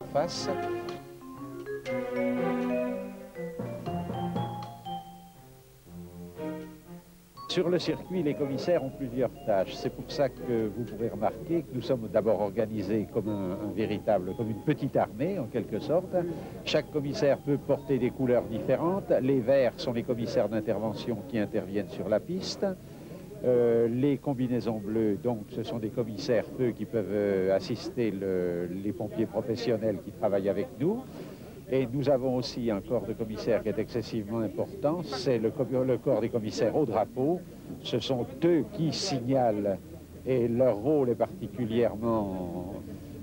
surface. Sur le circuit, les commissaires ont plusieurs tâches. C'est pour ça que vous pourrez remarquer que nous sommes d'abord organisés comme comme une petite armée, en quelque sorte. Chaque commissaire peut porter des couleurs différentes. Les verts sont les commissaires d'intervention qui interviennent sur la piste. Les combinaisons bleues, donc, ce sont des commissaires feu qui peuvent assister les pompiers professionnels qui travaillent avec nous. Et nous avons aussi un corps de commissaires qui est excessivement important, c'est le corps des commissaires au drapeau. Ce sont eux qui signalent, et leur rôle est particulièrement,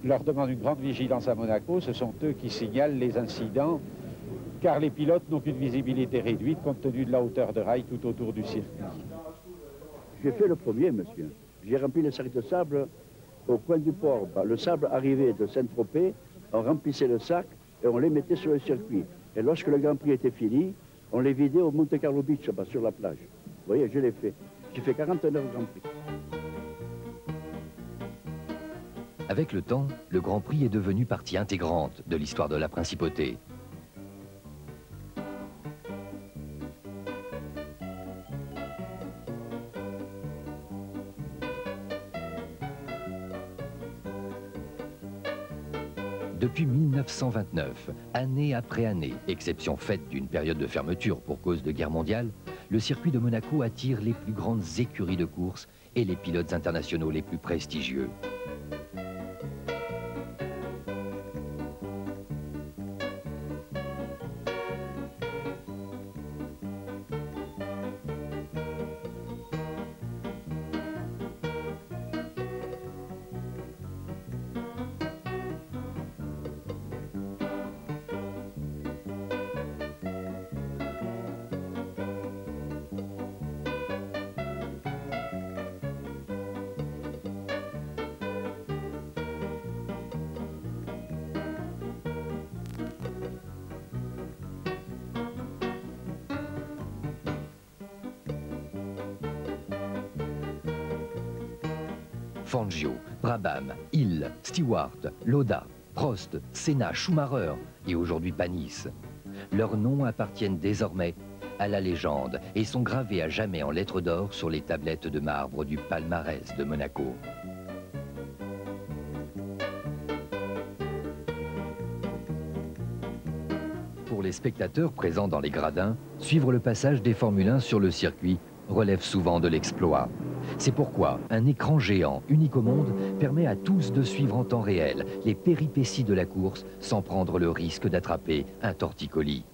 leur demande une grande vigilance à Monaco, ce sont eux qui signalent les incidents, car les pilotes n'ont qu'une visibilité réduite compte tenu de la hauteur de rail tout autour du circuit. J'ai fait le premier, monsieur. J'ai rempli le sac de sable au coin du port. Le sable arrivait de Saint-Tropez, on remplissait le sac, et on les mettait sur le circuit. Et lorsque le Grand Prix était fini, on les vidait au Monte Carlo Beach, sur la plage. Vous voyez, je l'ai fait. J'ai fait 41 heures au Grand Prix. Avec le temps, le Grand Prix est devenu partie intégrante de l'histoire de la principauté. Depuis 1929, année après année, exception faite d'une période de fermeture pour cause de guerre mondiale, le circuit de Monaco attire les plus grandes écuries de course et les pilotes internationaux les plus prestigieux. Fangio, Brabham, Hill, Stewart, Lauda, Prost, Senna, Schumacher et aujourd'hui Panis. Leurs noms appartiennent désormais à la légende et sont gravés à jamais en lettres d'or sur les tablettes de marbre du palmarès de Monaco. Pour les spectateurs présents dans les gradins, suivre le passage des Formule 1 sur le circuit relève souvent de l'exploit. C'est pourquoi un écran géant, unique au monde, permet à tous de suivre en temps réel les péripéties de la course sans prendre le risque d'attraper un torticolis.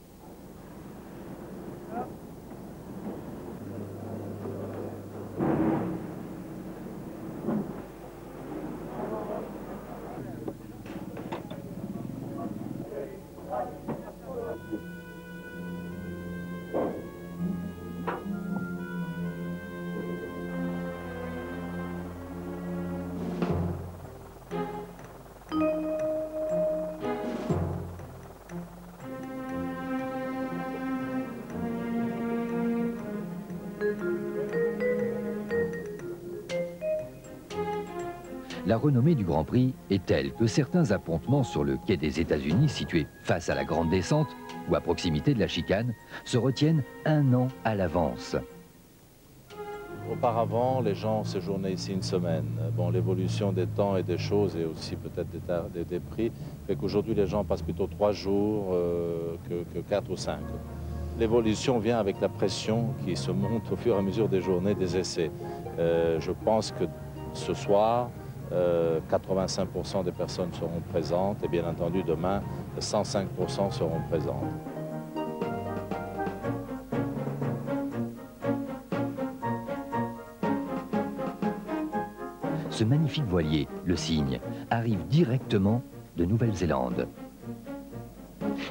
La renommée du Grand Prix est telle que certains appontements sur le quai des États-Unis, situés face à la grande descente ou à proximité de la chicane, se retiennent un an à l'avance. Auparavant, les gens séjournaient ici une semaine. Bon, l'évolution des temps et des choses et aussi peut-être des prix fait qu'aujourd'hui les gens passent plutôt 3 jours que 4 ou 5. L'évolution vient avec la pression qui se monte au fur et à mesure des journées des essais. Je pense que ce soir, 85% des personnes seront présentes et bien entendu demain, 105% seront présentes. Ce magnifique voilier, le Cygne, arrive directement de Nouvelle-Zélande.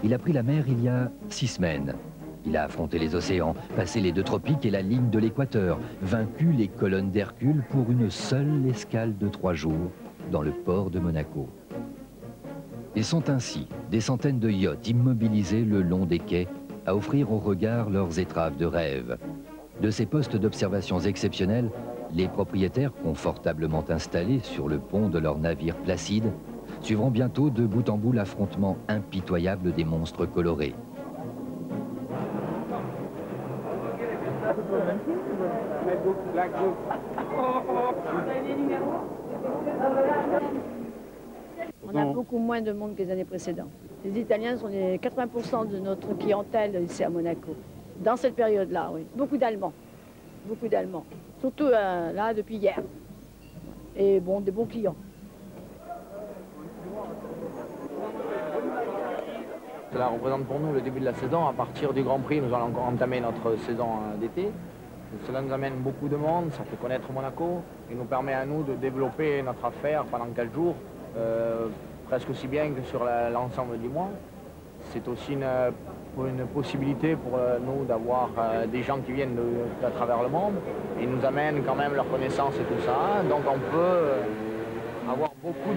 Il a pris la mer il y a 6 semaines. Il a affronté les océans, passé les 2 tropiques et la ligne de l'équateur, vaincu les colonnes d'Hercule pour une seule escale de 3 jours dans le port de Monaco. Ils sont ainsi des centaines de yachts immobilisés le long des quais à offrir aux regards leurs étraves de rêve. De ces postes d'observation exceptionnels, les propriétaires confortablement installés sur le pont de leur navire Placide Suivront bientôt de bout en bout l'affrontement impitoyable des monstres colorés. On a beaucoup moins de monde que les années précédentes. Les Italiens sont les 80% de notre clientèle ici à Monaco. Dans cette période-là, oui. Beaucoup d'Allemands. Beaucoup d'Allemands. Surtout là, depuis hier. Et bon, des bons clients. Cela représente pour nous le début de la saison. À partir du Grand Prix, nous allons encore entamer notre saison d'été. Cela nous amène beaucoup de monde, ça fait connaître Monaco et nous permet à nous de développer notre affaire pendant 4 jours, presque aussi bien que sur l'ensemble du mois. C'est aussi une possibilité pour nous d'avoir des gens qui viennent à travers le monde et nous amènent quand même leur connaissance et tout ça. Donc on peut avoir beaucoup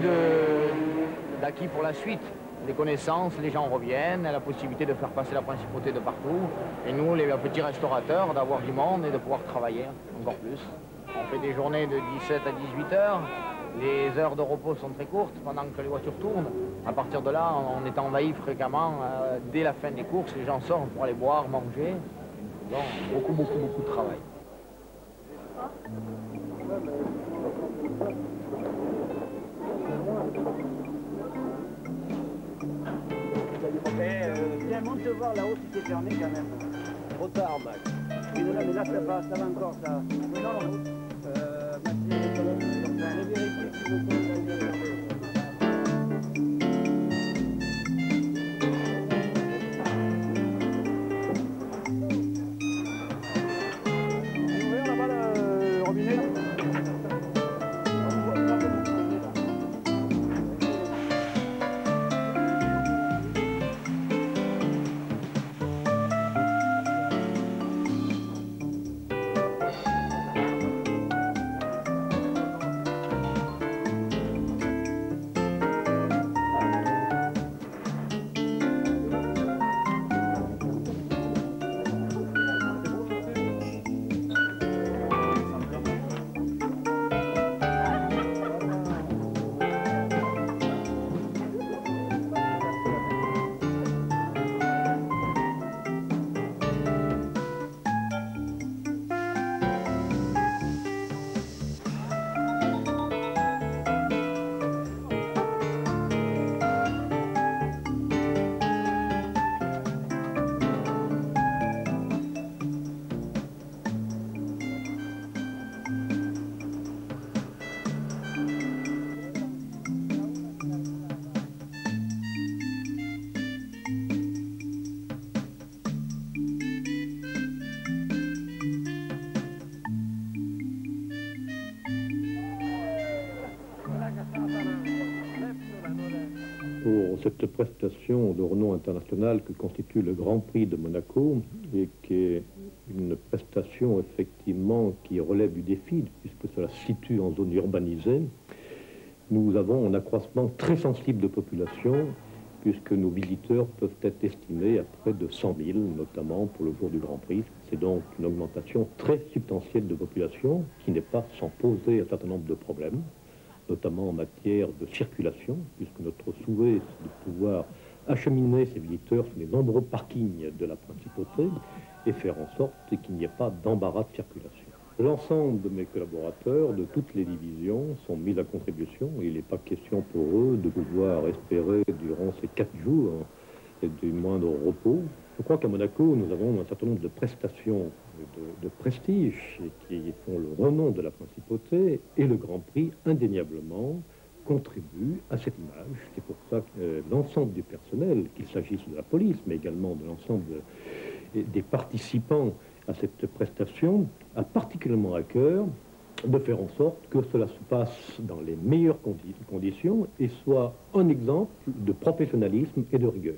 d'acquis pour la suite. Des connaissances, les gens reviennent, la possibilité de faire passer la principauté de partout. Et nous, les petits restaurateurs, d'avoir du monde et de pouvoir travailler encore plus. On fait des journées de 17 à 18 heures. Les heures de repos sont très courtes pendant que les voitures tournent. À partir de là, on est envahi fréquemment. Dès la fin des courses, les gens sortent pour aller boire, manger. Donc, beaucoup de travail. Tiens, monte te voir là-haut si t'es fermé quand même. Trop tard, Max. Mais là, ça va encore, ça. Non, Pour cette prestation de renom international que constitue le Grand Prix de Monaco et qui est une prestation effectivement qui relève du défi puisque cela se situe en zone urbanisée, nous avons un accroissement très sensible de population puisque nos visiteurs peuvent être estimés à près de 100 000, notamment pour le jour du Grand Prix. C'est donc une augmentation très substantielle de population qui n'est pas sans poser un certain nombre de problèmes, notamment en matière de circulation, puisque notre souhait, c'est de pouvoir acheminer ces visiteurs sur les nombreux parkings de la principauté et faire en sorte qu'il n'y ait pas d'embarras de circulation. L'ensemble de mes collaborateurs de toutes les divisions sont mis à contribution. Il n'est pas question pour eux de pouvoir espérer durant ces 4 jours du moindre repos. Je crois qu'à Monaco, nous avons un certain nombre de prestations de prestige qui font le renom de la principauté et le Grand Prix, indéniablement, contribue à cette image. C'est pour ça que l'ensemble du personnel, qu'il s'agisse de la police, mais également de l'ensemble des participants à cette prestation, a particulièrement à cœur de faire en sorte que cela se passe dans les meilleures conditions et soit un exemple de professionnalisme et de rigueur.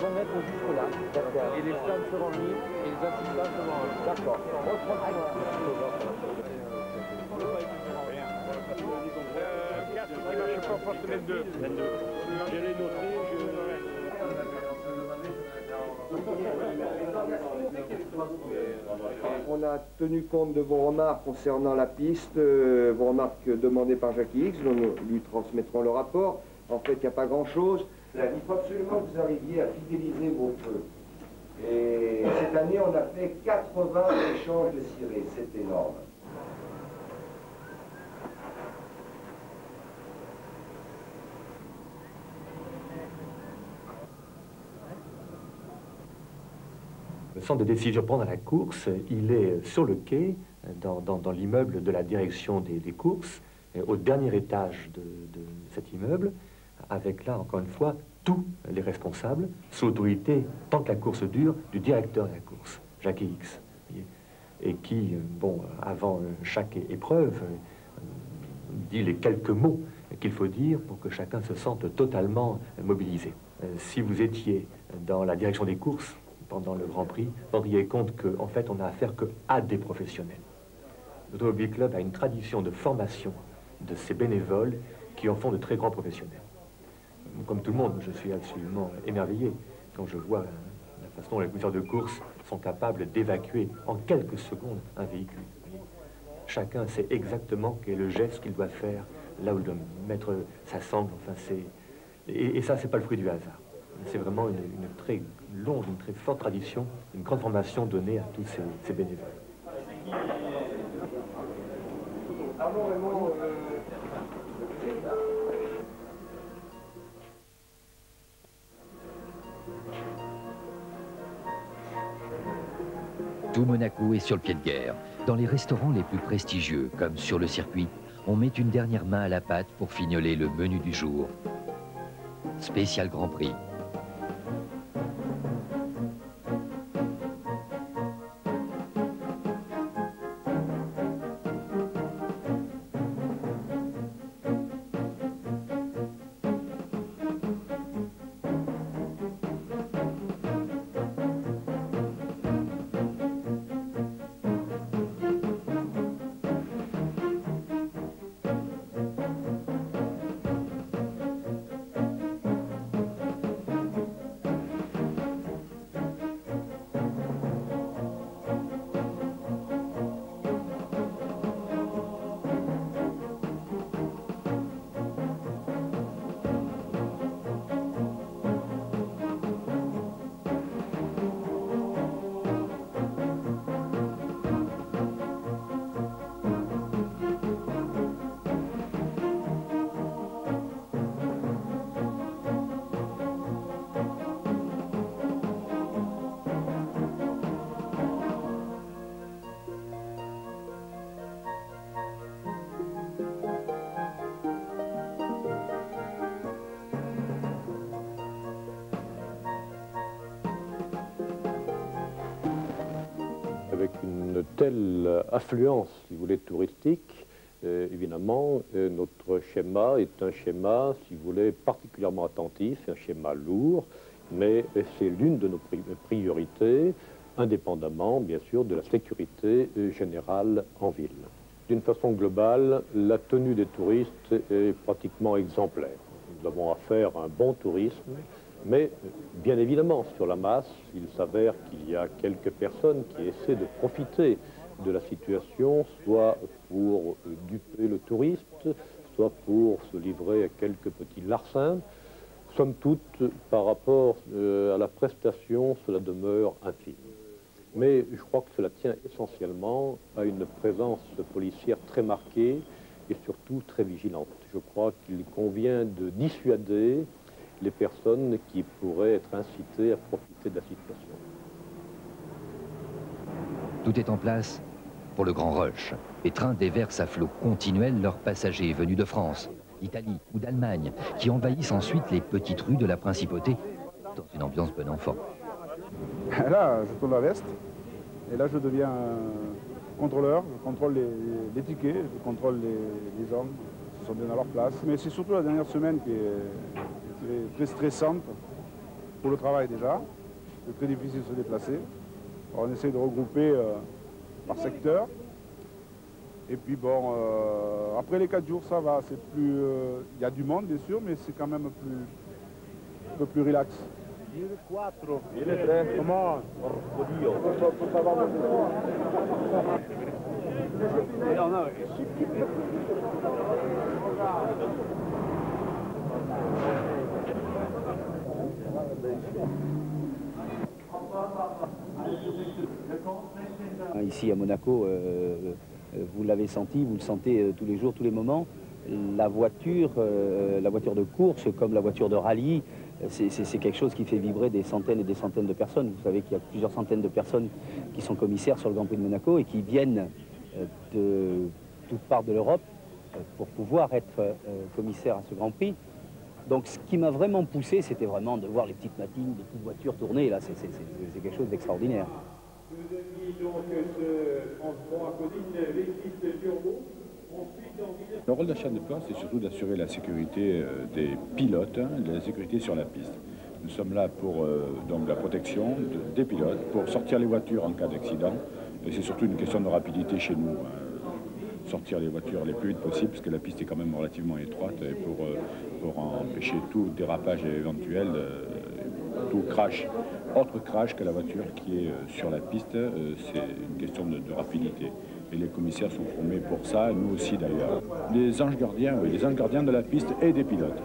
100 mètres jusque là. D'accord. Et les stands seront mis et les assistants seront mis. D'accord. On a tenu compte de vos remarques concernant la piste, vos remarques demandées par Jackie X, dont nous lui transmettrons le rapport. En fait, il n'y a pas grand-chose. Il faut absolument que vous arriviez à fidéliser vos feux. Et cette année, on a fait 80 échanges de cirés. C'est énorme. Le centre de décision pendant la course, il est sur le quai, dans l'immeuble de la direction des courses, au dernier étage de cet immeuble, avec là, encore une fois, tous les responsables, sous l'autorité, tant que la course dure, du directeur de la course, Jackie X, et qui, bon, avant chaque épreuve, dit les quelques mots qu'il faut dire pour que chacun se sente totalement mobilisé. Si vous étiez dans la direction des courses, pendant le Grand Prix, vous vous rendriez compte qu'en fait, on n'a affaire qu'à des professionnels. L'Automobile Club a une tradition de formation de ces bénévoles qui en font de très grands professionnels. Comme tout le monde, je suis absolument émerveillé quand je vois la façon dont les commissaires de course sont capables d'évacuer en quelques secondes un véhicule. Chacun sait exactement quel est le geste qu'il doit faire, là où il doit mettre sa sangle. Enfin, et ça, c'est pas le fruit du hasard. C'est vraiment une très longue, une très forte tradition, une grande formation donnée à tous ces bénévoles. Tout Monaco est sur le pied de guerre. Dans les restaurants les plus prestigieux, comme sur le circuit, on met une dernière main à la pâte pour fignoler le menu du jour. Spécial Grand Prix. Avec une telle affluence, si vous voulez, touristique, évidemment, notre schéma est un schéma, si vous voulez, particulièrement attentif, un schéma lourd, mais c'est l'une de nos priorités, indépendamment, bien sûr, de la sécurité générale en ville. D'une façon globale, la tenue des touristes est pratiquement exemplaire. Nous avons affaire à un bon tourisme, mais bien évidemment, sur la masse, il s'avère qu'il y a quelques personnes qui essaient de profiter de la situation, soit pour duper le touriste, soit pour se livrer à quelques petits larcins. Somme toute, par rapport à la prestation, cela demeure infime. Mais je crois que cela tient essentiellement à une présence policière très marquée et surtout très vigilante. Je crois qu'il convient de dissuader les personnes qui pourraient être incitées à profiter de la situation. Tout est en place pour le grand rush. Les trains déversent à flot continuel leurs passagers venus de France, d'Italie ou d'Allemagne, qui envahissent ensuite les petites rues de la principauté dans une ambiance bon enfant. Là, je tourne la veste et là, je deviens contrôleur. Je contrôle les tickets, je contrôle les gens qui sont bien à leur place. Mais c'est surtout la dernière semaine qui est très stressante pour le travail déjà. C'est très difficile de se déplacer. Alors on essaie de regrouper par secteur. Et puis bon, après les 4 jours, ça va. C'est plus, il y a du monde bien sûr, mais c'est quand même un peu plus relax. Il 4, il 3, comment? Oddio. Ici à Monaco, vous l'avez senti, vous le sentez tous les jours, tous les moments. La voiture de course comme la voiture de rallye, c'est quelque chose qui fait vibrer des centaines et des centaines de personnes. Vous savez qu'il y a plusieurs centaines de personnes qui sont commissaires sur le Grand Prix de Monaco et qui viennent de toutes parts de l'Europe pour pouvoir être commissaires à ce Grand Prix. Donc ce qui m'a vraiment poussé, c'était vraiment de voir les petites matines, les petites voitures tourner. Là, c'est quelque chose d'extraordinaire. Le rôle de la chaîne de plan, c'est surtout d'assurer la sécurité des pilotes, la sécurité sur la piste. Nous sommes là pour donc la protection des pilotes, pour sortir les voitures en cas d'accident. Et c'est surtout une question de rapidité chez nous. Sortir les voitures les plus vite possible, parce que la piste est quand même relativement étroite, et pour empêcher tout dérapage éventuel, tout crash, autre crash que la voiture qui est sur la piste, c'est une question de rapidité. Et les commissaires sont formés pour ça, nous aussi d'ailleurs. Les anges gardiens, oui, les anges gardiens de la piste et des pilotes.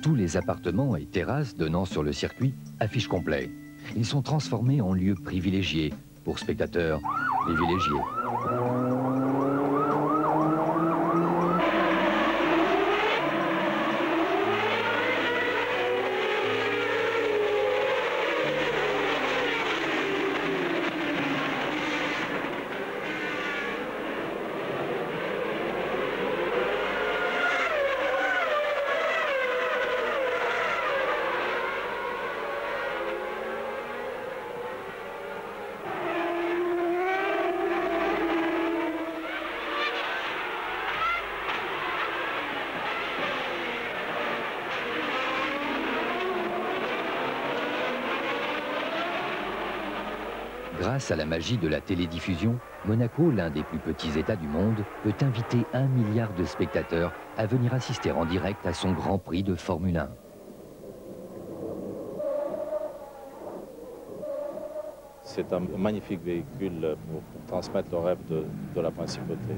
Tous les appartements et terrasses donnant sur le circuit affichent complet. Ils sont transformés en lieux privilégiés pour spectateurs privilégiés. Grâce à la magie de la télédiffusion, Monaco, l'un des plus petits États du monde, peut inviter 1 milliard de spectateurs à venir assister en direct à son Grand Prix de Formule 1. C'est un magnifique véhicule pour transmettre le rêve de la principauté.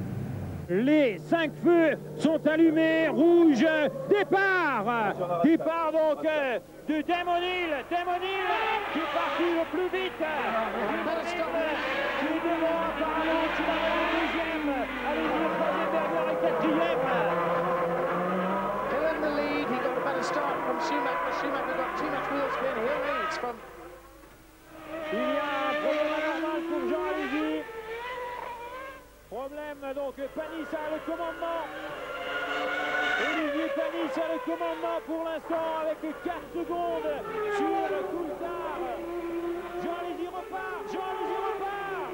Les 5 feux sont allumés, rouge, départ. Départ donc de Damon Hill qui est parti le plus vite. Qui est devant apparemment, qui va aller en deuxième. Allez-y, le troisième, dernier et quatrième. Hill in the lead, he got a better start from Schumacher. Schumacher got too much wheel spin. Hill leads from... Il y a un problème anormal pour Jean Alesi. Problème donc, Panis a le commandement. Olivier Panis a le commandement pour l'instant avec 4 secondes sur Coulthard. Jean Alesi repart, Jean Alesi repart.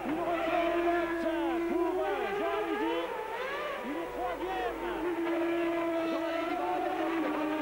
Il reçoit les notes pour Jean Alesi. Il est troisième. Jean Alesi va revenir.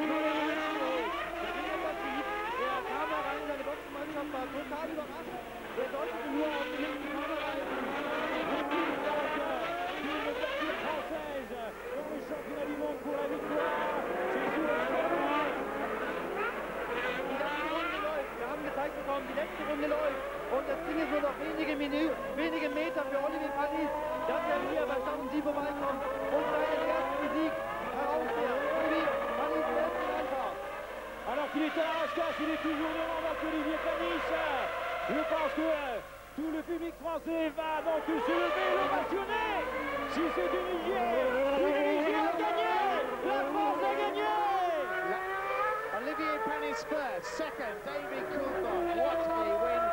nu. Wenige Meter für Olivier Panis, dass hier bei Charles vorbeikommt und seine erste Musik herausfährt. Olivier Panis, letzte Anfahrt. Alors qu'il est à la rascasse, il est toujours devant avec Olivier Panis. Je pense que tout le public français va donc se lever, l'ovationner. Si c'est Dunigier a gagné. La France a gagné. Olivier Panis first, second David Coulthard. What a win.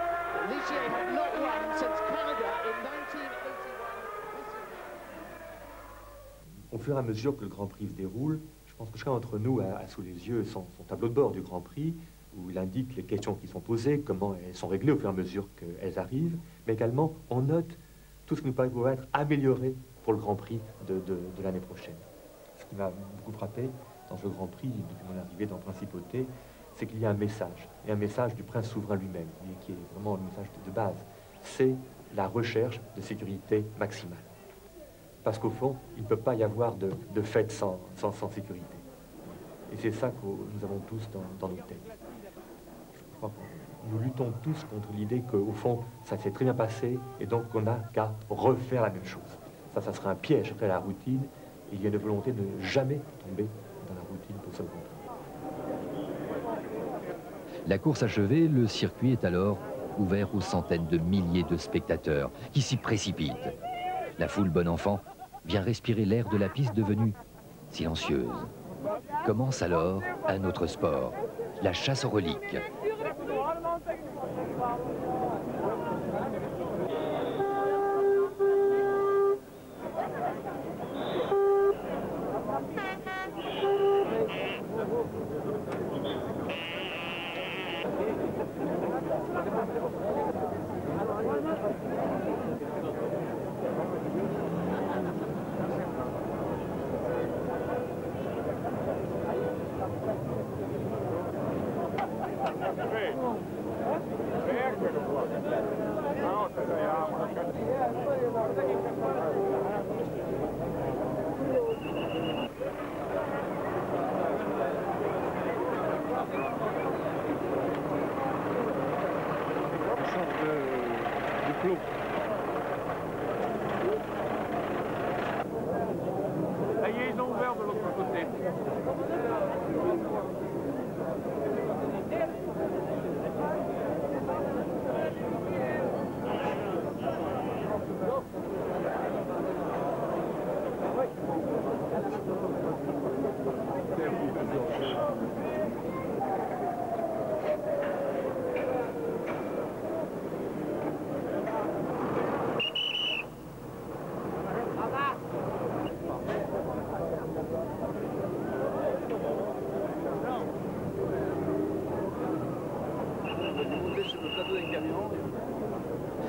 Ligier had not won since Canada in 1981. Au fur et à mesure que le Grand Prix se déroule, je pense que chacun d'entre nous a sous les yeux son tableau de bord du Grand Prix, où il indique les questions qui sont posées, comment elles sont réglées au fur et à mesure qu'elles arrivent, mais également on note tout ce qui nous paraît pouvoir être amélioré pour le Grand Prix de l'année prochaine. Ce qui m'a beaucoup frappé dans ce Grand Prix, depuis mon arrivée dans Principauté, c'est qu'il y a un message, et un message du prince souverain lui-même, qui est vraiment le message de base. C'est la recherche de sécurité maximale. Parce qu'au fond, il ne peut pas y avoir de fête sans sécurité. Et c'est ça que nous avons tous dans nos têtes. Je crois que nous luttons tous contre l'idée qu'au fond, ça s'est très bien passé, et donc on n'a qu'à refaire la même chose. Ça serait un piège après la routine, et il y a une volonté de ne jamais tomber dans la routine pour ce Grand Prix. La course achevée, le circuit est alors ouvert aux centaines de milliers de spectateurs qui s'y précipitent. La foule bon enfant vient respirer l'air de la piste devenue silencieuse. Commence alors un autre sport, la chasse aux reliques. Ça y est, ils ont ouvert de l'autre côté.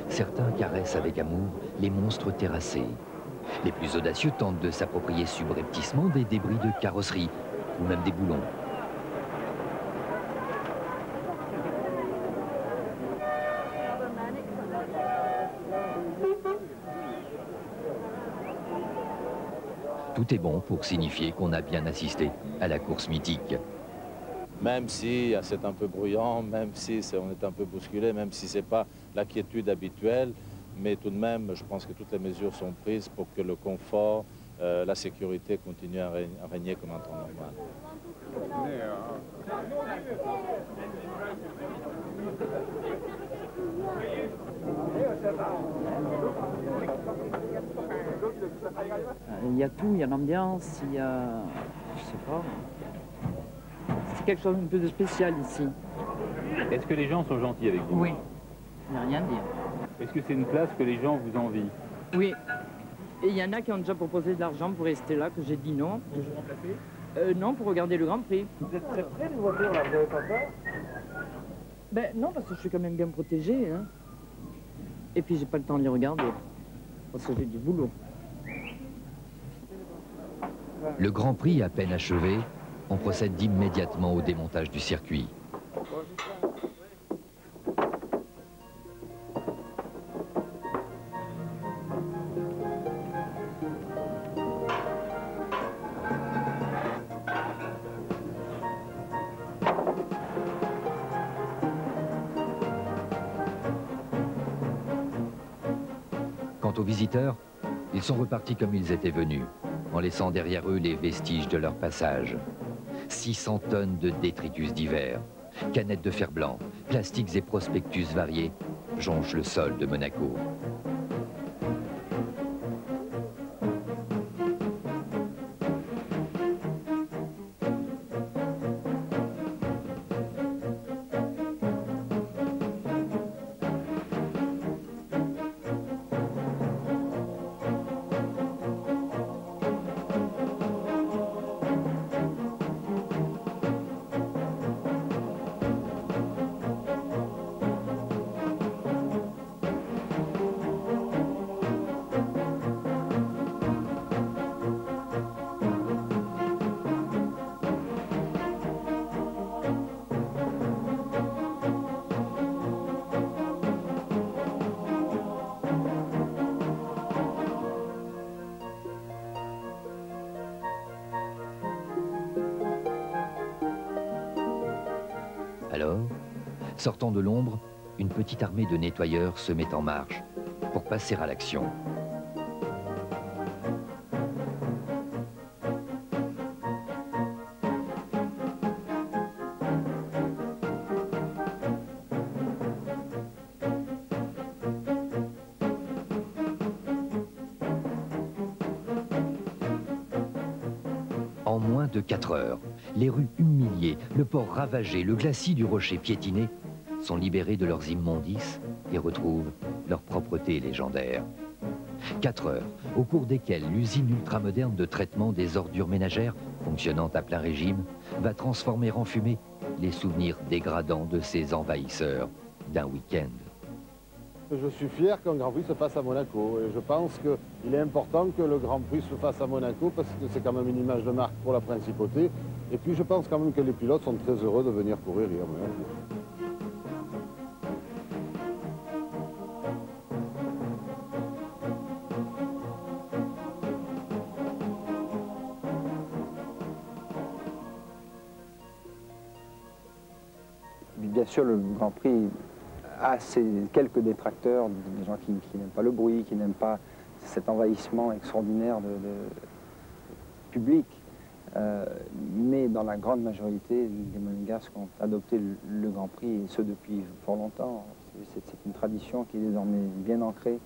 Certains caressent avec amour les monstres terrassés. Les plus audacieux tentent de s'approprier subrepticement des débris de carrosserie ou même des boulons. Tout est bon pour signifier qu'on a bien assisté à la course mythique. Même si c'est un peu bruyant, même si on est un peu bousculé, même si ce n'est pas la quiétude habituelle, mais tout de même, je pense que toutes les mesures sont prises pour que le confort, la sécurité continuent à régner comme un temps normal. Il y a tout, il y a l'ambiance, il y a... je sais pas... C'est quelque chose un peu de spécial ici. Est-ce que les gens sont gentils avec vous? Oui, il n'y a rien à dire. Est-ce que c'est une place que les gens vous envient? Oui. Et il y en a qui ont déjà proposé de l'argent pour rester là, que j'ai dit non. Pour vous remplacer? Non, pour regarder le Grand Prix. Vous êtes très près des voitures là, vous n'avez pas peur? Ben non, parce que je suis quand même bien protégé. Hein. Et puis j'ai pas le temps de les regarder, parce que j'ai du boulot. Le Grand Prix à peine achevé, on procède immédiatement au démontage du circuit. aux visiteurs, ils sont repartis comme ils étaient venus, en laissant derrière eux les vestiges de leur passage. 600 tonnes de détritus divers, canettes de fer blanc, plastiques et prospectus variés jonchent le sol de Monaco. Alors, sortant de l'ombre, une petite armée de nettoyeurs se met en marche pour passer à l'action. En moins de 4 heures, les rues humiliées, le port ravagé, le glacis du rocher piétiné sont libérés de leurs immondices et retrouvent leur propreté légendaire. 4 heures, au cours desquelles l'usine ultramoderne de traitement des ordures ménagères, fonctionnant à plein régime, va transformer en fumée les souvenirs dégradants de ces envahisseurs d'un week-end. Je suis fier qu'un Grand Prix se fasse à Monaco et je pense qu'il est important que le Grand Prix se fasse à Monaco parce que c'est quand même une image de marque pour la principauté. Et puis je pense quand même que les pilotes sont très heureux de venir courir à Monaco. Bien sûr, le Grand Prix a quelques détracteurs, des gens qui n'aiment pas le bruit, qui n'aiment pas cet envahissement extraordinaire de public. Mais dans la grande majorité, les Monégasques ont adopté le Grand Prix, et ce depuis fort longtemps. C'est une tradition qui est désormais bien ancrée.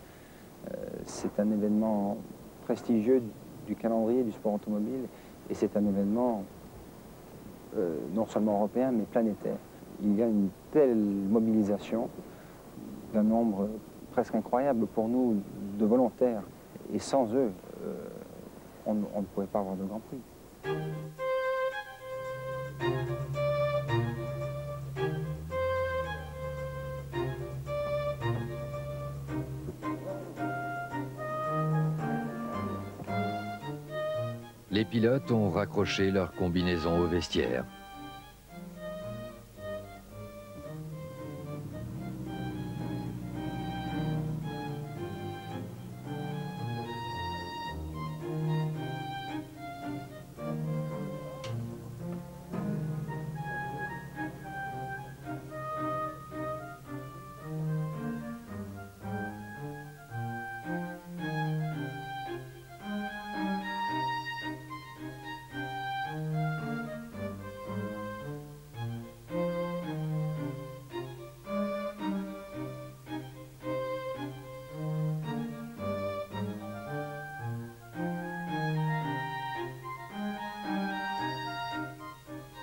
C'est un événement prestigieux du calendrier du sport automobile, et c'est un événement non seulement européen, mais planétaire. Il y a une telle mobilisation d'un nombre presque incroyable pour nous de volontaires. Et sans eux, on ne pouvait pas avoir de Grand Prix. Les pilotes ont raccroché leur combinaison au vestiaire.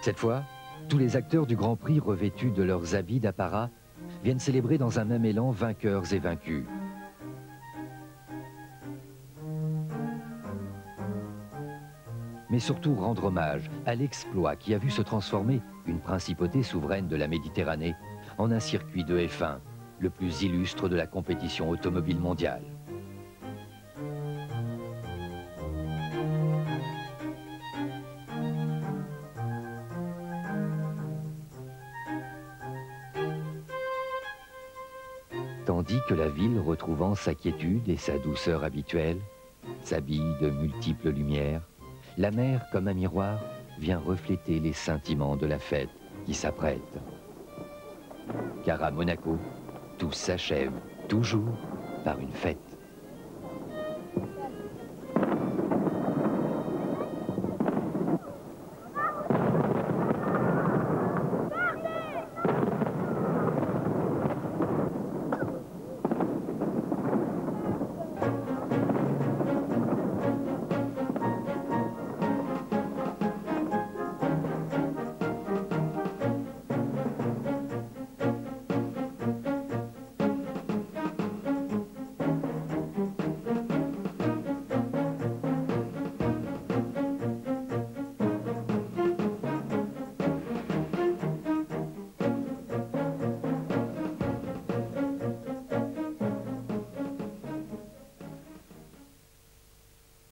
Cette fois, tous les acteurs du Grand Prix revêtus de leurs habits d'apparat viennent célébrer dans un même élan vainqueurs et vaincus. Mais surtout rendre hommage à l'exploit qui a vu se transformer une principauté souveraine de la Méditerranée en un circuit de F1, le plus illustre de la compétition automobile mondiale. Tandis que la ville, retrouvant sa quiétude et sa douceur habituelle, s'habille de multiples lumières, la mer, comme un miroir, vient refléter les scintillements de la fête qui s'apprête. Car à Monaco, tout s'achève toujours par une fête.